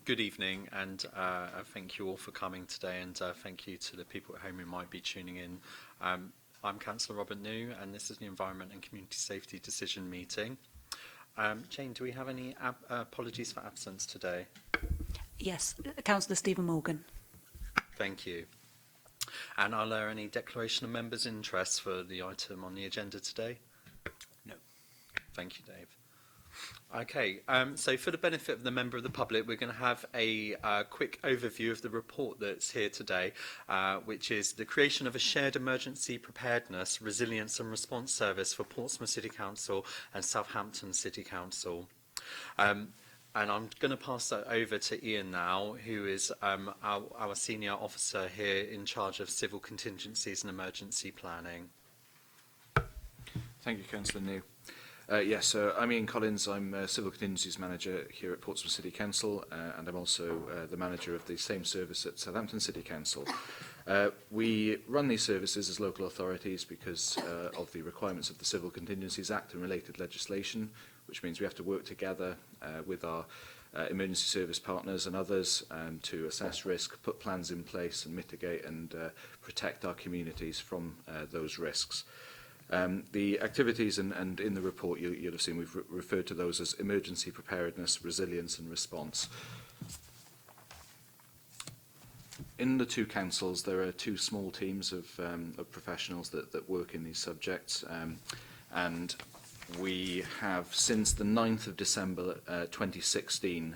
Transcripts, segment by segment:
Good evening, and thank you all for coming today, and thank you to the people at home who might be tuning in. I'm Councillor Robert New, and this is the Environment and Community Safety Decision Meeting. Jane, do we have any apologies for absence today? Yes, Councillor Stephen Morgan. Thank you. And are there any declaration of members' interest for the item on the agenda today? No. Thank you, Dave. Okay, so for the benefit of the member of the public, we're going to have a quick overview of the report that's here today, which is the creation of a shared emergency preparedness, resilience and response service for Portsmouth City Council and Southampton City Council. And I'm going to pass that over to Ian now, who is our senior officer here in charge of civil contingencies and emergency planning. Thank you, Councillor New. Yes, I'm Ian Collins. I'm Civil Contingencies Manager here at Portsmouth City Council, and I'm also the manager of the same service at Southampton City Council. We run these services as local authorities because of the requirements of the Civil Contingencies Act and related legislation, which means we have to work together with our emergency service partners and others to assess risk, put plans in place and mitigate and protect our communities from those risks. The activities and in the report you'll have seen we've referred to those as emergency preparedness, resilience and response. In the two councils there are two small teams of professionals that work in these subjects, and we have since the 9th of December 2016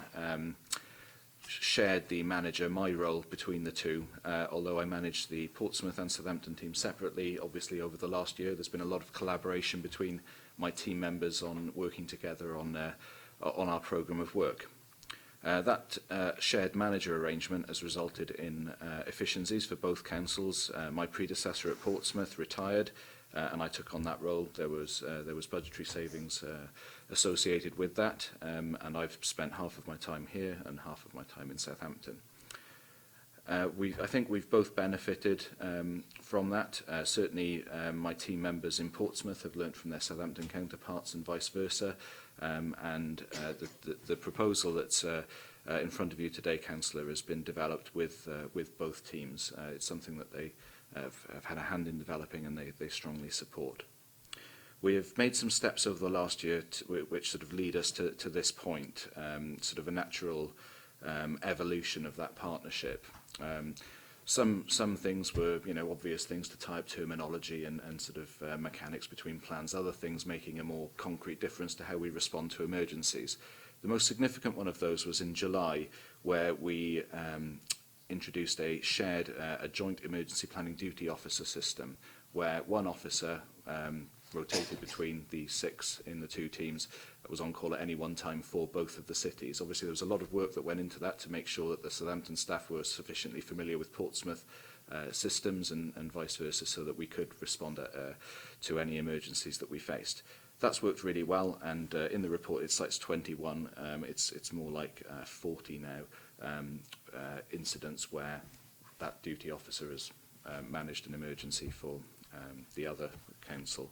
shared the manager, my role between the two, although I manage the Portsmouth and Southampton team separately. Obviously over the last year there's been a lot of collaboration between my team members on working together on our programme of work. That shared manager arrangement has resulted in efficiencies for both councils. My predecessor at Portsmouth retired and I took on that role. There was budgetary savings associated with that, and I've spent half of my time here and half of my time in Southampton. I think we've both benefited from that. Certainly my team members in Portsmouth have learnt from their Southampton counterparts and vice versa, and the proposal that's in front of you today, Councillor, has been developed with both teams. It's something that they have had a hand in developing and they strongly support. We have made some steps over the last year which sort of lead us to this point, sort of a natural evolution of that partnership. Some things were, obvious things to tie up terminology and sort of mechanics between plans, other things making a more concrete difference to how we respond to emergencies. The most significant one of those was in July, where we introduced a shared, a joint emergency planning duty officer system, where one officer rotated between the 6 in the two teams that was on call at any one time for both of the cities. Obviously there was a lot of work that went into that to make sure that the Southampton staff were sufficiently familiar with Portsmouth systems and vice versa, so that we could respond to any emergencies that we faced. That's worked really well, and in the report it cites 21. It's more like 40 now incidents where that duty officer has managed an emergency for the other council.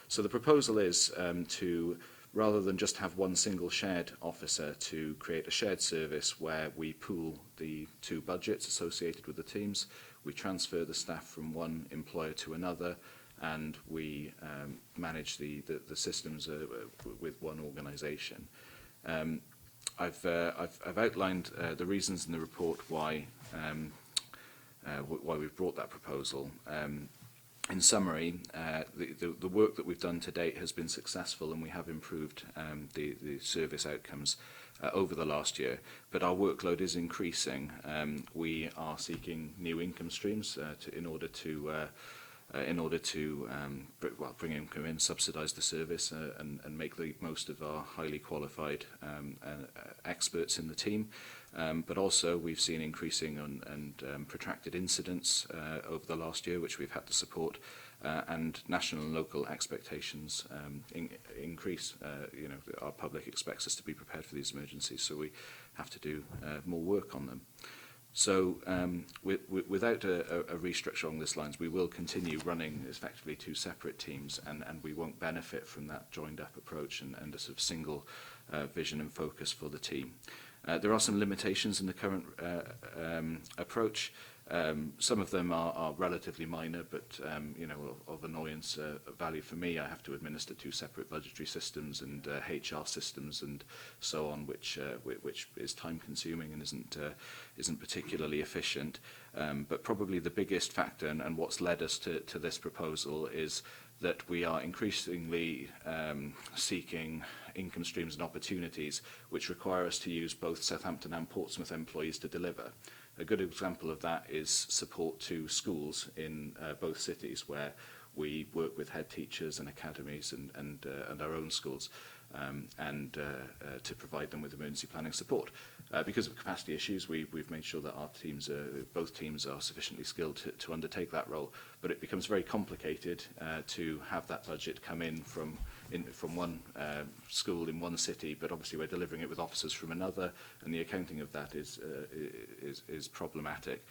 So the proposal is to, rather than just have one single shared officer, to create a shared service where we pool the two budgets associated with the teams, we transfer the staff from one employer to another, and we manage the systems with one organisation. I've outlined the reasons in the report why we've brought that proposal. In summary, the work that we've done to date has been successful, and we have improved the service outcomes over the last year, but our workload is increasing. We are seeking new income streams in order to bring income in, subsidise the service and make the most of our highly qualified experts in the team. But also we've seen increasing and protracted incidents over the last year, which we've had to support, and national and local expectations increase. Our public expects us to be prepared for these emergencies, so we have to do more work on them. So without a restructure along these lines, we will continue running effectively two separate teams, and we won't benefit from that joined up approach and a sort of single vision and focus for the team. There are some limitations in the current approach. Some of them are relatively minor, but of annoyance value for me. I have to administer 2 separate budgetary systems and HR systems and so on, which is time-consuming and isn't particularly efficient. But probably the biggest factor and what's led us to this proposal is that we are increasingly seeking income streams and opportunities which require us to use both Southampton and Portsmouth employees to deliver. A good example of that is support to schools in both cities, where we work with head teachers and academies and our own schools to provide them with emergency planning support. Because of capacity issues, we've made sure that our teams, both teams, are sufficiently skilled to undertake that role. But it becomes very complicated to have that budget come in from one school in one city, but obviously we're delivering it with officers from another, and the accounting of that is problematic.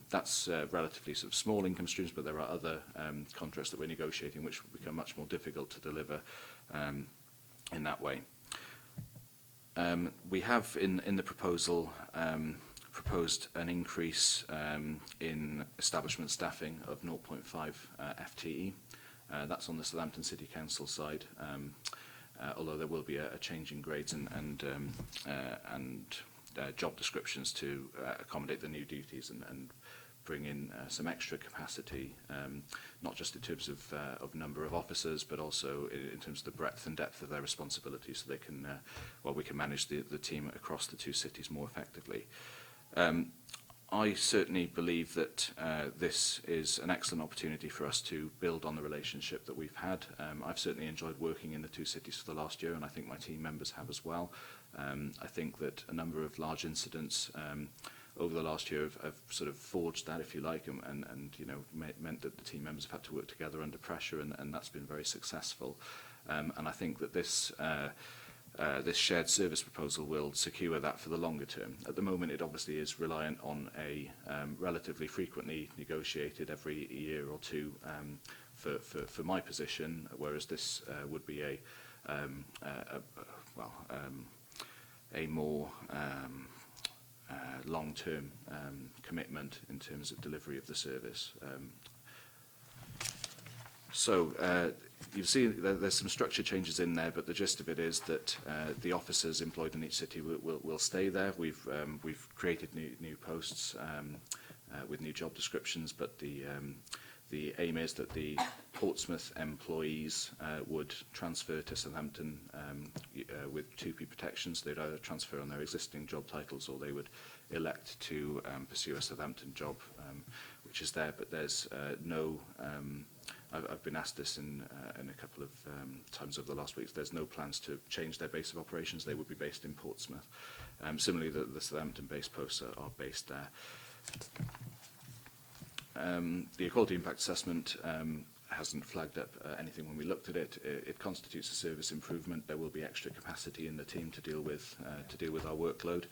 That's relatively sort of small income streams, but there are other contracts that we're negotiating which become much more difficult to deliver in that way. We have in the proposal proposed an increase in establishment staffing of 0.5 FTE. That's on the Southampton City Council side, although there will be a change in grades and job descriptions to accommodate the new duties and bring in some extra capacity, not just in terms of number of officers, but also in terms of the breadth and depth of their responsibilities, so they can, we can manage the team across the 2 cities more effectively. I certainly believe that this is an excellent opportunity for us to build on the relationship that we've had. I've certainly enjoyed working in the 2 cities for the last year, and I think my team members have as well. I think that a number of large incidents over the last year have sort of forged that, if you like, and meant that the team members have had to work together under pressure, and that's been very successful. And I think that this shared service proposal will secure that for the longer term. At the moment, it obviously is reliant on a relatively frequently negotiated every year or 2 for my position, whereas this would be a more long-term commitment in terms of delivery of the service. You've seen there's some structure changes in there, but the gist of it is that the officers employed in each city will stay there. We've created new posts with new job descriptions, but the aim is that the Portsmouth employees would transfer to Southampton with 2P protections. They'd either transfer on their existing job titles, or they would elect to pursue a Southampton job, which is there. But there's no... I've been asked this in a couple of times over the last weeks. There's no plans to change their base of operations. They would be based in Portsmouth. Similarly, the Southampton-based posts are based there. The Equality Impact Assessment hasn't flagged up anything when we looked at it. It constitutes a service improvement. There will be extra capacity in the team to deal with our workload.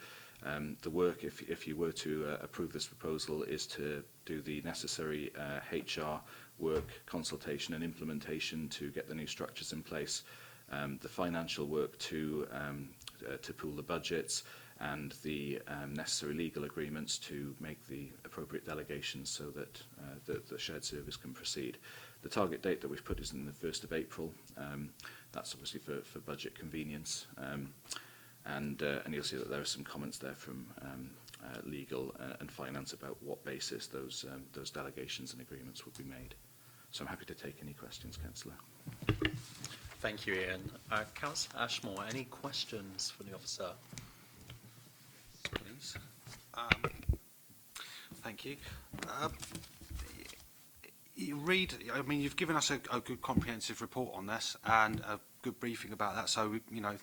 The work, if you were to approve this proposal, is to do the necessary HR work, consultation and implementation to get the new structures in place, the financial work to pool the budgets, and the necessary legal agreements to make the appropriate delegations so that the shared service can proceed. The target date that we've put is in the 1st of April. That's obviously for budget convenience. And you'll see that there are some comments there from legal and finance about what basis those delegations and agreements would be made. So I'm happy to take any questions, Councillor. Thank you, Ian. Councillor Ashmore, any questions for the officer? Please. Thank you. You've given us a good comprehensive report on this and a good briefing about that, so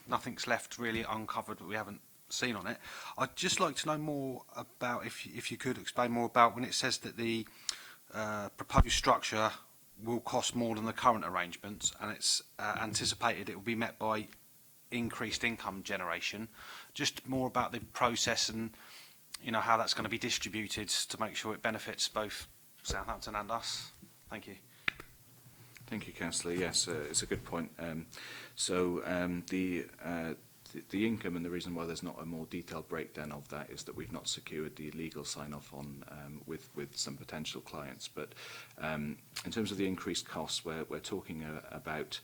nothing's left really uncovered that we haven't seen on it. I'd just like to know more about, if you could explain more about when it says that the proposed structure will cost more than the current arrangements, and it's anticipated it will be met by increased income generation. Just more about the process and how that's going to be distributed to make sure it benefits both Southampton and us. Thank you. Thank you, Councillor. Yes, it's a good point. The the income, and the reason why there's not a more detailed breakdown of that is that we've not secured the legal sign-off on with some potential clients. But in terms of the increased costs, we're talking about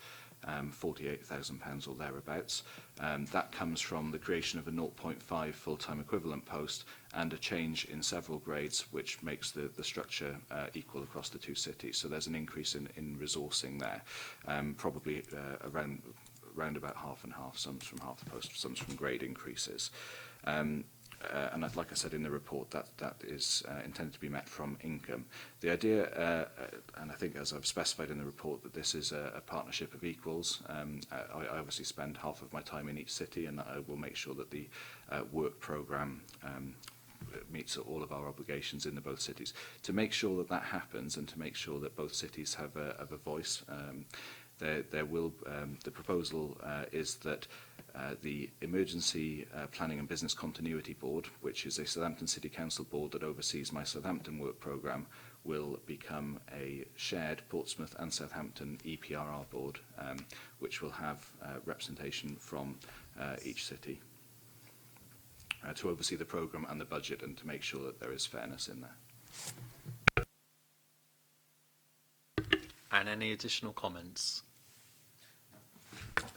£48,000 or thereabouts. That comes from the creation of a 0.5 full-time equivalent post and a change in several grades, which makes the structure equal across the two cities. So there's an increase in resourcing there, probably around about half and half, some from half the post, some from grade increases. And like I said in the report, that is intended to be met from income. The idea, and I think as I've specified in the report, that this is a partnership of equals. I obviously spend half of my time in each city, and I will make sure that the work programme meets all of our obligations in the both cities. To make sure that that happens, and to make sure that both cities have a voice, the proposal is that the Emergency Planning and Business Continuity Board, which is a Southampton City Council board that oversees my Southampton work programme, will become a shared Portsmouth and Southampton EPRR board, which will have representation from each city to oversee the programme and the budget, and to make sure that there is fairness in there. And any additional comments?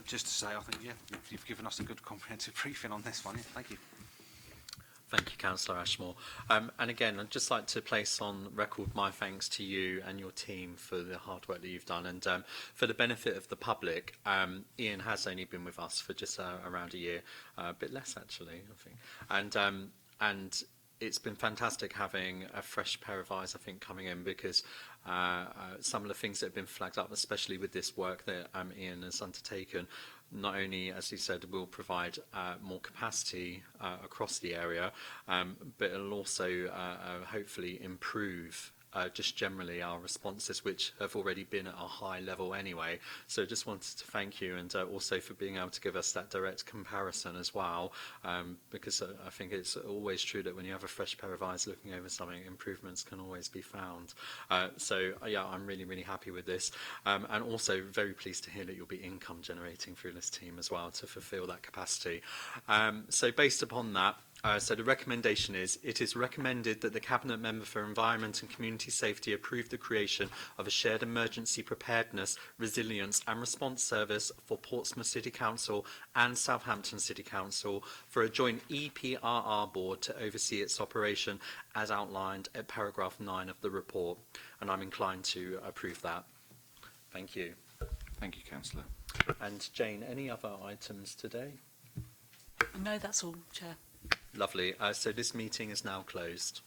Just to say, I think, yeah, you've given us a good comprehensive briefing on this one. Yeah, thank you. Thank you, Councillor Ashmore. And again, I'd just like to place on record my thanks to you and your team for the hard work that you've done. And for the benefit of the public, Ian has only been with us for just around a year, a bit less actually, I think. And it's been fantastic having a fresh pair of eyes, I think, coming in, because some of the things that have been flagged up, especially with this work that Ian has undertaken, not only, as he said, will provide more capacity across the area, but it'll also hopefully improve just generally our responses, which have already been at a high level anyway. So just wanted to thank you, and also for being able to give us that direct comparison as well, because I think it's always true that when you have a fresh pair of eyes looking over something, improvements can always be found. So yeah, I'm really, really happy with this, and also very pleased to hear that you'll be income generating through this team as well to fulfil that capacity. So based upon that, so the recommendation is, it is recommended that the Cabinet Member for Environment and Community Safety approve the creation of a shared emergency preparedness, resilience and response service for Portsmouth City Council and Southampton City Council for a joint EPRR board to oversee its operation as outlined at paragraph 9 of the report. And I'm inclined to approve that. Thank you. Thank you, Councillor. And Jane, any other items today? No, that's all, Chair. Lovely. So this meeting is now closed.